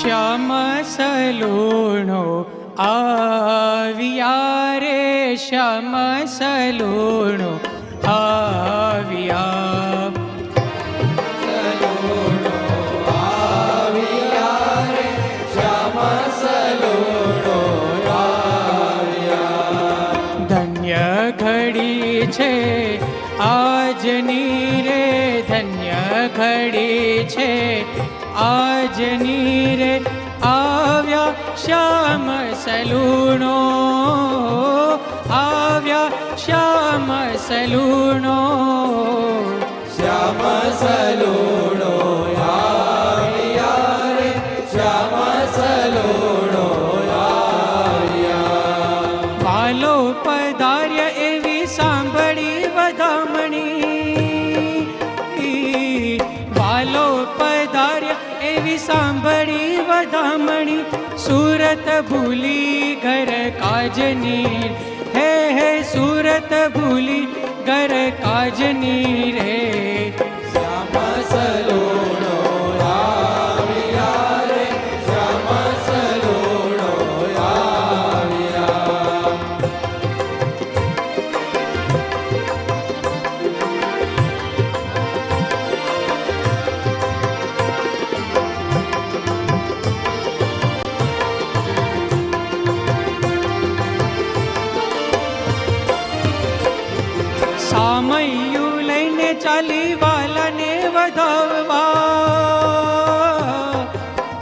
શ્યામ સલૂણો આવ્યા રે, શ્યામ સલૂણો આવ્યા. સલૂણો આવ્યા રે, શ્યામ સલૂણો આવ્યા. ધન્ય ઘડી છે આજની રે, ધન્ય ઘડી છે આજની રે, આવ્યા શ્યામ સલૂણો, આવ્યા શ્યામ સલૂણો. શ્યામ સલૂણો આવ્યા રે, શ્યામ સલૂણો આવ્યા. વાલો પધાર્ય એવી સાંભળી વધામણી, વાલો પધાર્ય એવી સાંભળી વધામણી. સુરત ભૂલી ઘર કાજની, હે હે સુરત ભૂલી ઘર કાજની રે. શ્યામ સલૂણો આવ્યા રે, શ્યામ સલૂણો આવ્યા. સામૈયું લઈને ચાલી વાલાને વધાવવા,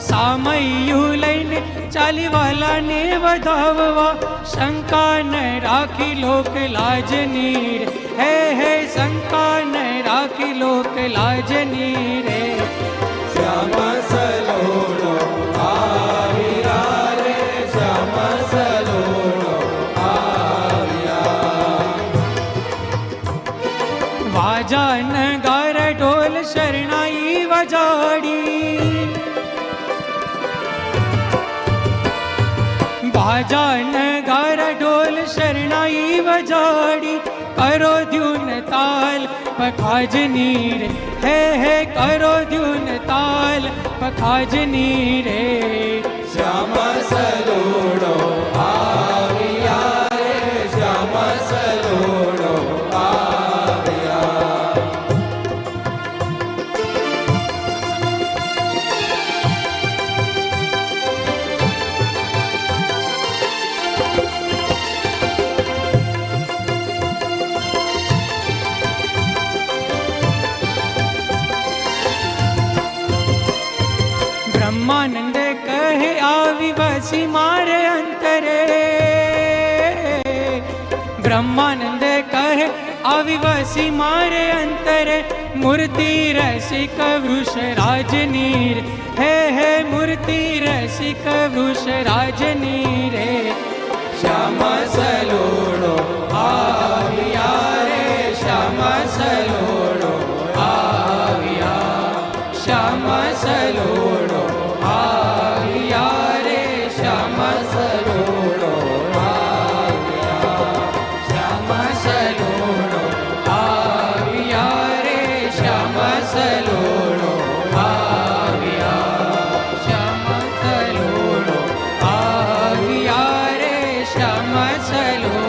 સામૈયું લઈને ચાલી વાલાને વધાવવા. શંકા ન રાખી લોક લાજની રે, હે હે શંકા ન રાખી લોક લાજની રે. શ્યામ સલૂણો આવ્યા રે, શ્યામ સલૂણો આવ્યા. વાજા નગાર ઢોલ શરણાઈ વજાડી, વાજા નગાર ઢોલ શરણાઈ વજાડી. કરો દ્યુન તાલ પખાજની રે, હે હે કરો દ્યુન તાલ પખાજની રે. શ્યામ સલૂણો આવ્યા રે, શ્યામ સલૂણો આવ્યા. બ્રહ્માનંદ કહે આવી વસી મારે અંતરે, બ્રહ્માનંદ કહે આવી વસી મારે અંતરે. મૂર્તિ રસિક વૃષરાજની રે, હે હે મૂર્તિ રસિક વૃષરાજની રે. શ્યામ સલૂણો આવ્યા રે, શ્યામ સલૂણો આવ્યા. શ્યામ સલૂણો આવ્યા રે, શ્યામ સલૂણો આવ્યા. શ્યામ સલૂણો આવ્યા રે, શ્યામ સલૂણો આવ્યા. શ્યામ સલૂણો આવ્યા રે, શ્યામ સલૂણો